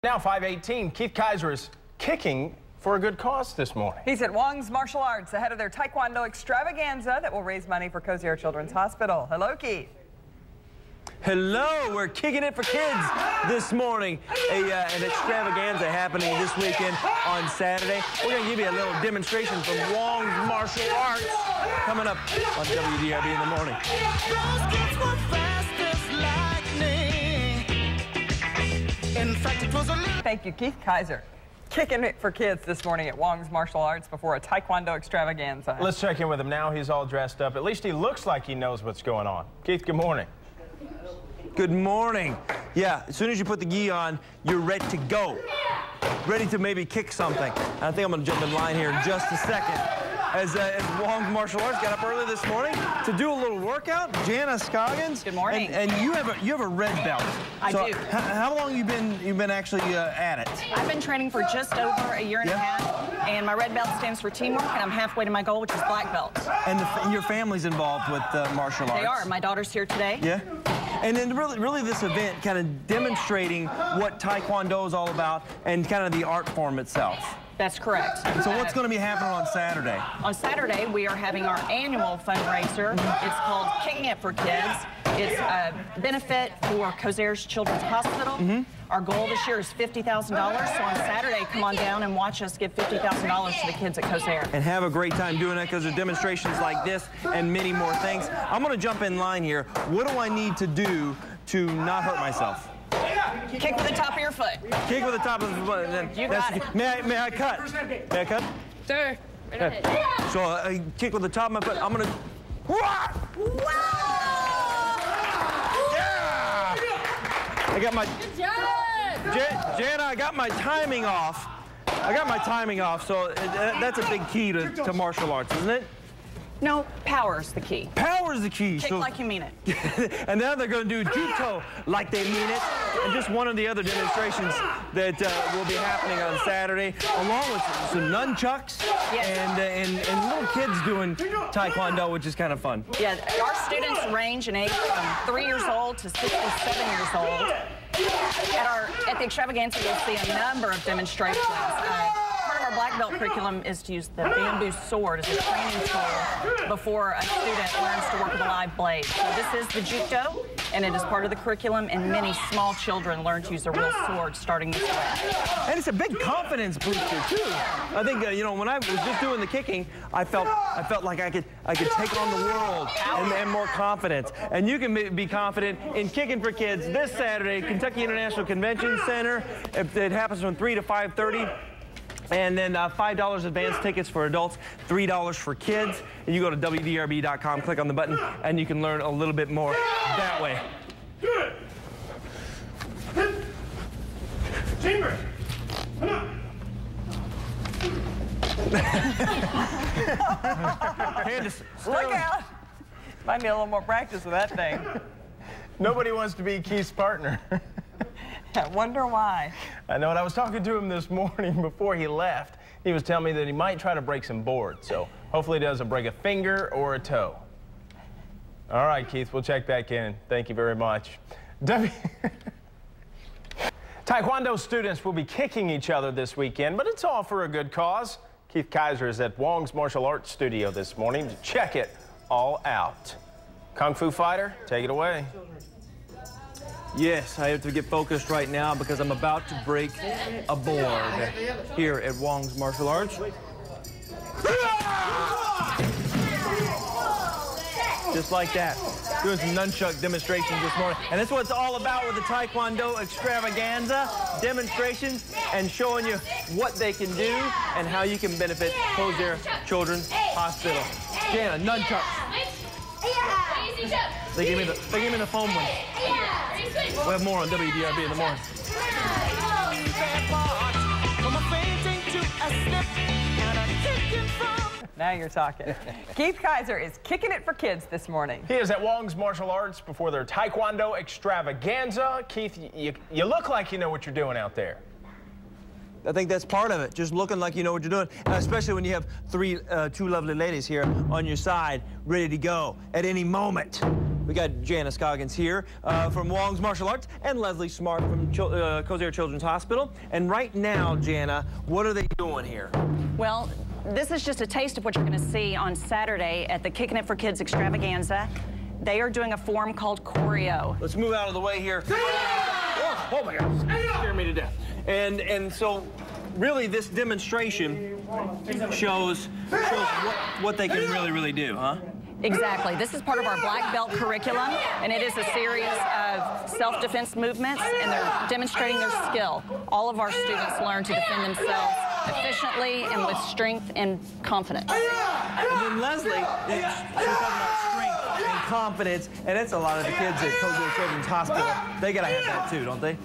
Now 5:18, Keith Kosair is kicking for a good cause this morning. He's at Hwang's Martial Arts ahead of their Taekwondo Extravaganza that will raise money for Kosair Children's Hospital. Hello, Keith. Hello, we're kicking it for kids this morning. An extravaganza happening this weekend on Saturday. We're going to give you a little demonstration from Hwang's Martial Arts coming up on WDRB in the morning. Thank you, Keith Kosair. Kicking it for kids this morning at Hwang's Martial Arts before a Taekwondo Extravaganza. Let's check in with him now. He's all dressed up. At least he looks like he knows what's going on. Keith, good morning. Good morning. Yeah, as soon as you put the gi on, you're ready to go. Ready to maybe kick something. I think I'm going to jump in line here in just a second. As Hwang's Martial Arts got up early this morning to do a little workout. Jana Scoggins. Good morning. And you have a red belt. I do. How long you've been actually at it? I've been training for just over a year and a half, and my red belt stands for teamwork, and I'm halfway to my goal, which is black belt. And your family's involved with martial arts. They are. My daughter's here today. Yeah. And then really this event kind of demonstrating what Taekwondo is all about and kind of the art form itself. That's correct. So what's going to be happening on Saturday? On Saturday, we are having our annual fundraiser. It's called Kicking It for Kids. It's a benefit for Kosair Children's Hospital. Our goal this year is $50,000. So on Saturday, come on down and watch us give $50,000 to the kids at Kosair. And have a great time doing that, because there's demonstrations like this and many more things. I'm going to jump in line here. What do I need to do to not hurt myself? Kick with the top of your foot. Kick with the top of the foot. You got it. May I cut? May I cut? Sir. So I kick with the top of my foot. I'm going to... Yeah! I got my... Jana, I got my timing off. So that's a big key to martial arts, isn't it? No, power's the key. Power's the key. Kick like you mean it. And now they're going to do judo like they mean it. And just one of the other demonstrations that will be happening on Saturday, along with some nunchucks and little kids doing Taekwondo, which is kind of fun. Yeah, our students range in age from 3 years old to 67 years old. At the Extravaganza, you'll see a number of demonstrations. Part of our black belt curriculum is to use the bamboo sword as a training tool before a student learns to work with a live blade. So this is the judo, and it is part of the curriculum, and mmany small children learn to use a real sword starting this way. And it's a big confidence booster too. I think you know, when I was just doing the kicking, I felt like I could take on the world and more confidence. And you can be confident in Kicking for Kids this Saturday, Kentucky International Convention Center. It happens from 3 to 5:30. And then $5 advance tickets for adults, $3 for kids. And you go to WDRB.com, click on the button, and you can learn a little bit more that way. Chamber. Look out. Might need a little more practice with that thing. Nobody wants to be Keith's partner. I wonder why. I know, and I was talking to him this morning before he left. He was telling me that he might try to break some boards, so hopefully he doesn't break a finger or a toe. All right, Keith, we'll check back in. Thank you very much. Taekwondo students will be kicking each other this weekend, but it's all for a good cause. Keith Kosair is at Hwang's Martial Arts Studio this morning to check it all out. Kung Fu fighter, take it away. Yes, I have to get focused right now because I'm about to break a board here at Hwang's Martial Arts. Just like that. Doing some nunchuck demonstrations this morning. And that's what it's all about with the Taekwondo Extravaganza. Demonstrations and showing you what they can do and how you can benefit Kosair Children's Hospital. Jana, nunchucks. They gave me the foam one. We'll have more on WDRB in the morning. Now you're talking. Keith Kosair is kicking it for kids this morning. He is at Hwang's Martial Arts before their Taekwondo Extravaganza. Keith, you look like you know what you're doing out there. I think that's part of it, just looking like you know what you're doing, and especially when you have two lovely ladies here on your side, ready to go at any moment. We got Jana Scoggins here from Hwang's Martial Arts and Leslie Smart from Kosair Children's Hospital. And right now, Jana, what are they doing here? Well, this is just a taste of what you're going to see on Saturday at the Kicking It for Kids Extravaganza. They are doing a form called choreo. Let's move out of the way here. Oh my God, scared me to death. And so, really, this demonstration shows what they can really do, huh? Exactly. This is part of our black belt curriculum, and it is a series of self-defense movements, and they're demonstrating their skill. All of our students learn to defend themselves efficiently and with strength and confidence. And then Leslie, she's talking about strength and confidence, and it's a lot of the kids at Kosair Children's Hospital. They gotta have that too, don't they?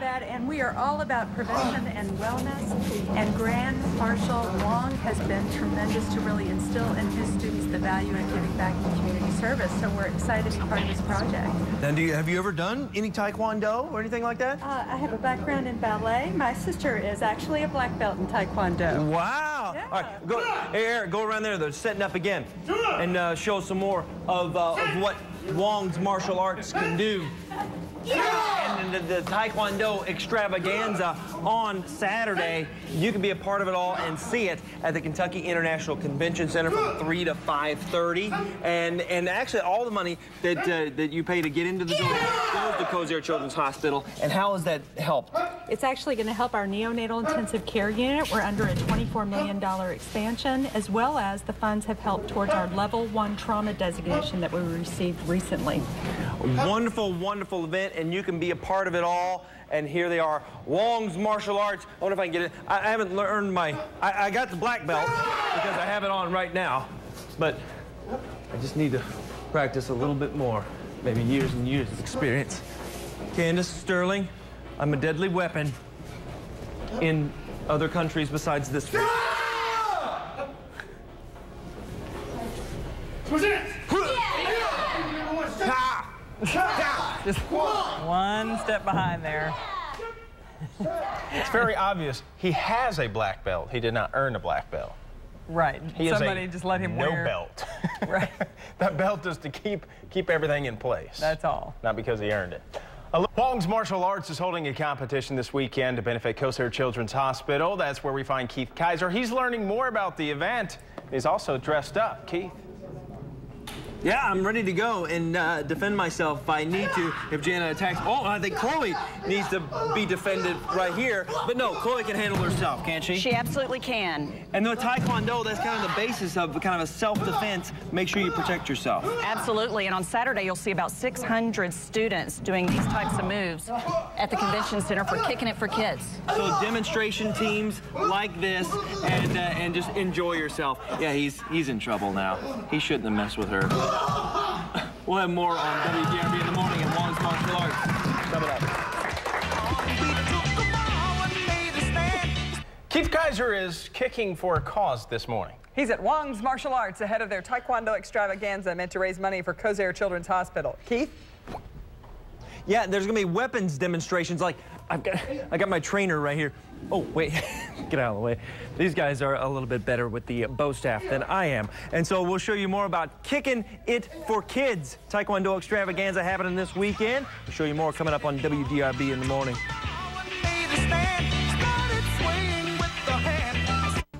That, and we are all about prevention and wellness, and Grand Marshal Hwang has been tremendous to really instill in his students the value of giving back in community service, so we're excited to be part of this project. And have you ever done any Taekwondo or anything like that? I have a background in ballet. My sister is actually a black belt in Taekwondo. Wow. Yeah. All right, hey, Eric, go around there. They're setting up again and show some more of what Hwang's martial arts can do. And the Taekwondo Extravaganza on Saturday. You can be a part of it all and see it at the Kentucky International Convention Center from 3 to 5:30. And actually, all the money that you pay to get into the door goes to Kosair Children's Hospital. And how has that helped? It's actually going to help our neonatal intensive care unit. We're under a $24 million expansion, as well as the funds have helped towards our level 1 trauma designation that we received recently. A wonderful, wonderful event, and you can be a part of it all. And here they are, Hwang's Martial Arts. I wonder if I can get it. I haven't learned I got the black belt because I have it on right now, but I just need to practice a little bit more. Maybe years and years of experience. Candace Sterling, I'm a deadly weapon in other countries besides this one. Just one step behind there. It's very obvious he has a black belt. He did not earn a black belt. Right. Somebody just let him wear. No belt. Right. That belt is to keep everything in place. That's all. Not because he earned it. Hwang's Martial Arts is holding a competition this weekend to benefit Kosair Children's Hospital. That's where we find Keith Kaiser. He's learning more about the event. He's also dressed up. Keith? Yeah, I'm ready to go and defend myself if I need to, if Jana attacks. Oh, I think Chloe needs to be defended right here. But no, Chloe can handle herself, can't she? She absolutely can. And the Taekwondo, that's kind of the basis of kind of a self-defense. Make sure you protect yourself. Absolutely. And on Saturday, you'll see about 600 students doing these types of moves at the Convention Center for Kicking It for Kids. So demonstration teams like this, and just enjoy yourself. Yeah, he's in trouble now. He shouldn't have messed with her. We'll have more on WDRB in the morning and Hwang's Martial Arts. Coming up. Keith Kaiser is kicking for a cause this morning. He's at Hwang's Martial Arts ahead of their Taekwondo Extravaganza meant to raise money for Kosair Children's Hospital. Keith? Yeah, there's gonna be weapons demonstrations. Like I got my trainer right here. Oh wait, get out of the way. These guys are a little bit better with the bow staff than I am, and so we'll show you more about Kicking It for Kids Taekwondo Extravaganza happening this weekend. We'll show you more coming up on WDRB in the morning.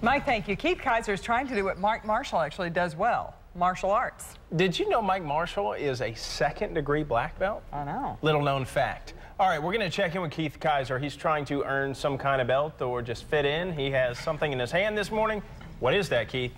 Mike, thank you. Keith Kaiser is trying to do what Mike Marshall actually does well. Martial arts. Did you know Mike Marshall is a second-degree black belt? I know. Little known fact. All right, we're going to check in with Keith Kaiser. He's trying to earn some kind of belt or just fit in. He has something in his hand this morning. What is that, Keith?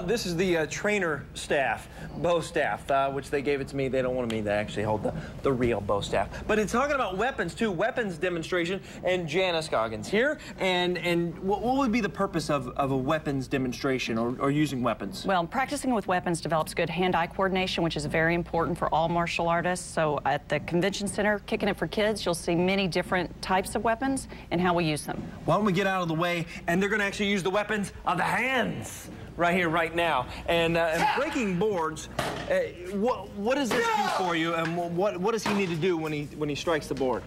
This is the trainer staff, bow staff, which they gave it to me. They don't want me to actually hold the real bow staff. But it's talking about weapons, too, weapons demonstration, and Jana Scoggins here. And what would be the purpose of a weapons demonstration or using weapons? Well, practicing with weapons develops good hand-eye coordination, which is very important for all martial artists. So at the Convention Center, Kicking It for Kids, you'll see many different types of weapons and how we use them. Why don't we get out of the way, and they're going to actually use the weapons of the hands. Right here, right now, and breaking boards. What does this do for you, and what does he need to do when he strikes the board?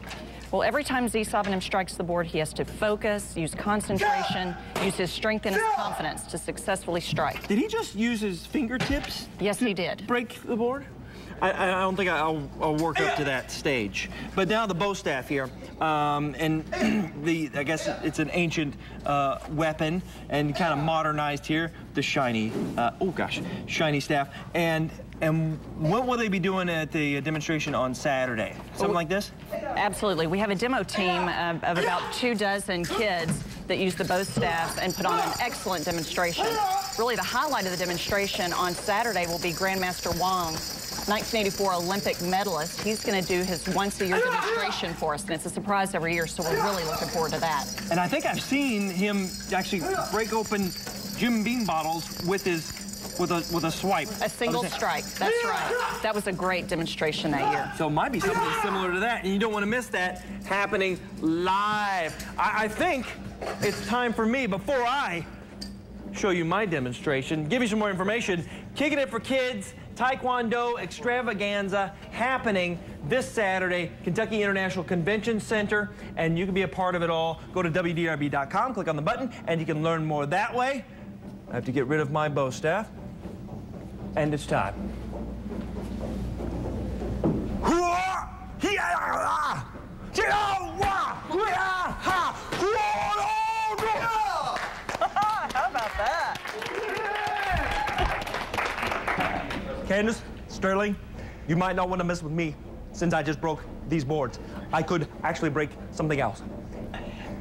Well, every time Z Sovereign strikes the board, he has to focus, use concentration, use his strength and his confidence to successfully strike. Did he just use his fingertips? Yes, he did. Break the board? I don't think I'll work up to that stage. But now the bow staff here, and I guess it's an ancient weapon and kind of modernized here. The shiny, shiny staff. And what will they be doing at the demonstration on Saturday? Something like this? Absolutely. We have a demo team of about 24 kids that use the bow staff and put on an excellent demonstration. Really, the highlight of the demonstration on Saturday will be Grandmaster Hwang, 1984 Olympic medalist. He's going to do his once-a-year demonstration for us, and it's a surprise every year, so we're really looking forward to that. And I think I've seen him actually break open Jim Beam bottles with a swipe. A single strike, that's right. That was a great demonstration that year. So it might be something similar to that, and you don't want to miss that happening live. I think it's time for me, before I show you my demonstration, give you some more information. Kicking It for Kids Taekwondo Extravaganza happening this Saturday, Kentucky International Convention Center, and you can be a part of it all. Go to WDRB.com, click on the button, and you can learn more that way. I have to get rid of my bow staff, and it's time. How about that? Candace, Sterling, you might not want to mess with me since I just broke these boards. I could actually break something else,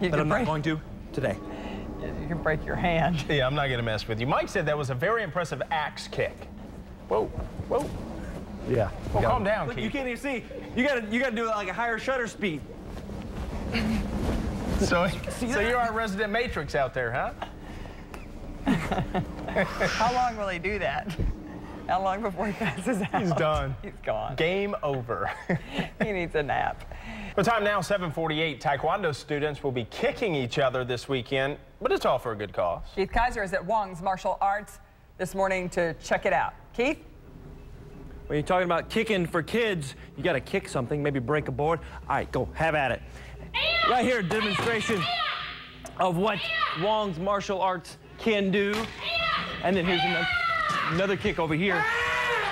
but I'm not going to today. You can break your hand. Yeah, I'm not going to mess with you. Mike said that was a very impressive axe kick. Whoa, whoa. Yeah. Well, calm down, Look, Keith. you can't even see. You gotta do it like a higher shutter speed. So you're our resident Matrix out there, huh? How long will he do that? How long before he passes out? He's done. He's gone. Game over. He needs a nap. The time now, 7:48. Taekwondo students will be kicking each other this weekend, but it's all for a good cause. Keith Kosair is at Hwang's Martial Arts this morning to check it out. Keith? When you're talking about kicking for kids, you got to kick something, maybe break a board. All right, go, have at it. Right here, a demonstration of what Hwang's martial arts can do. And then here's another kick over here.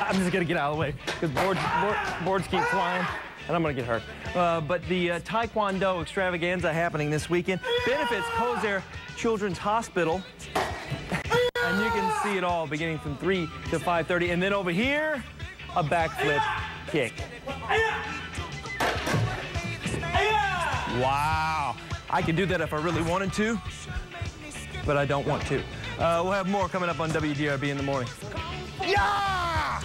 I'm just going to get out of the way because boards keep flying, and I'm going to get hurt. But the Taekwondo Extravaganza happening this weekend benefits Kosair Children's Hospital. And you can see it all beginning from 3 to 5:30. And then over here, a backflip kick. Wow. I could do that if I really wanted to, but I don't want to. We'll have more coming up on WDRB in the morning. Yeah!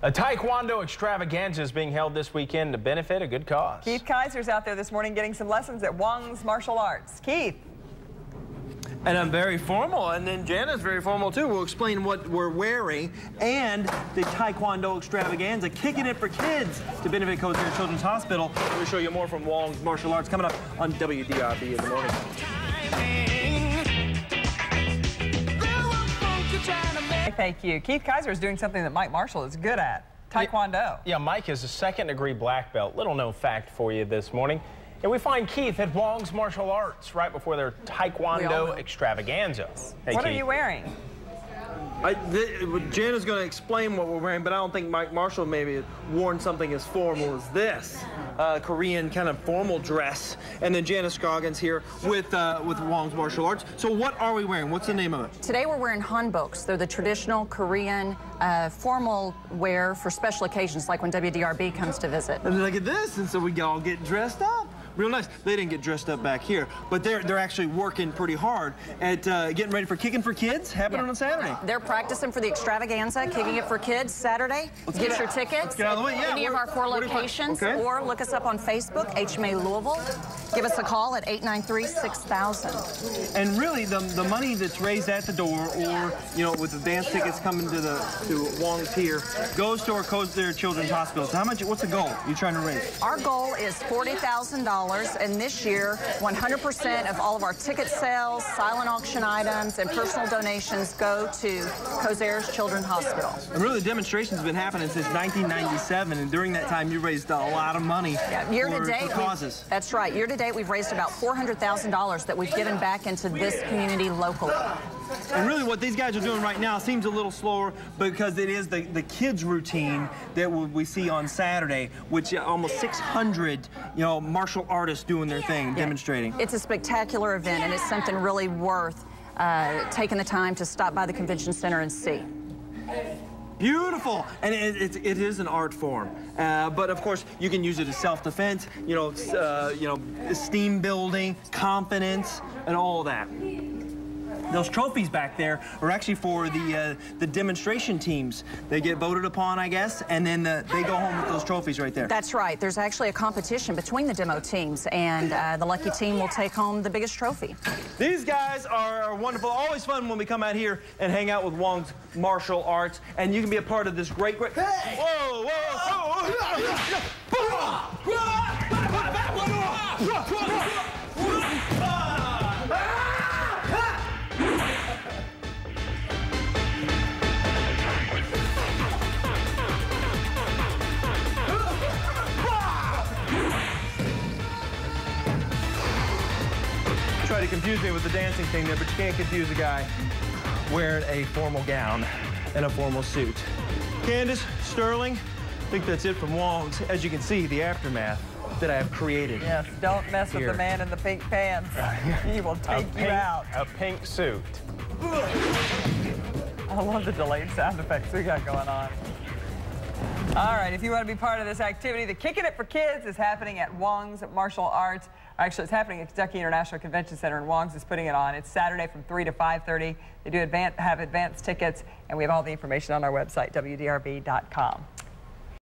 A Taekwondo Extravaganza is being held this weekend to benefit a good cause. Keith Kosair's out there this morning getting some lessons at Hwang's Martial Arts. Keith? And I'm very formal, and then Jana's very formal too. We'll explain what we're wearing and the Taekwondo Extravaganza, kicking it for kids to benefit Kosair Children's Hospital. We'll show you more from Hwang's Martial Arts coming up on WDRB in the morning. Thank you. Keith Kosair is doing something that Mike Marshall is good at, Taekwondo. Yeah, Mike is a second-degree black belt. Little known fact for you this morning. And we find Keith at Hwang's Martial Arts right before their Taekwondo Extravaganza. Hey, what Keith. are you wearing? Jana's going to explain what we're wearing, but I don't think Mike Marshall maybe worn something as formal as this. Korean kind of formal dress. And then Jana Scoggins here with Hwang's Martial Arts. So what are we wearing? What's the name of it? Today we're wearing hanboks. They're the traditional Korean formal wear for special occasions, like when WDRB comes to visit. And look at this, and so we all get dressed up. Real nice. They didn't get dressed up back here, but they're actually working pretty hard at getting ready for Kicking for Kids happening on Saturday. They're practicing for the Extravaganza, Kicking It for Kids, Saturday. Get your tickets get out of the way. Yeah, at any of our 4 locations, or look us up on Facebook, HMA Louisville. Give us a call at 893-6000. And really, the money that's raised at the door, or with the dance tickets coming to Hwang's here, goes to our Kosair Children's Hospital. So what's the goal you're trying to raise? Our goal is $40,000, and this year, 100% of all of our ticket sales, silent auction items, and personal donations go to Kosair's Children's Hospital. And really, the demonstration's been happening since 1997, and during that time, you raised a lot of money for causes. That's right. Year to date, we've raised about $400,000 that we've given back into this community locally. And really what these guys are doing right now seems a little slower because it is the kids' routine that we see on Saturday, which almost 600, martial artists doing their thing, demonstrating. It's a spectacular event, and it's something really worth taking the time to stop by the convention center and see. Beautiful, and it is an art form, but of course you can use it as self-defense, esteem building, confidence, and all that. Those trophies back there are actually for the demonstration teams. They get voted upon, I guess, and then they go home with those trophies right there. That's right. There's actually a competition between the demo teams, and the lucky team will take home the biggest trophy. These guys are wonderful. Always fun when we come out here and hang out with Hwang's martial arts, and you can be a part of this great. Whoa, whoa, Try to confuse me with the dancing thing there, but you can't confuse a guy wearing a formal gown and a formal suit. Candace, Sterling, I think that's it from Hwang's. As you can see, the aftermath that I have created. Yes, don't mess with the man in the pink pants. He will take you out. A pink suit. I love the delayed sound effects we got going on. All right, if you want to be part of this activity, the Kicking It for Kids is happening at Hwang's Martial Arts. Actually, it's happening at Kentucky International Convention Center, and Hwang's is putting it on. It's Saturday from 3 to 5:30. They do have advanced tickets, and we have all the information on our website, WDRB.com.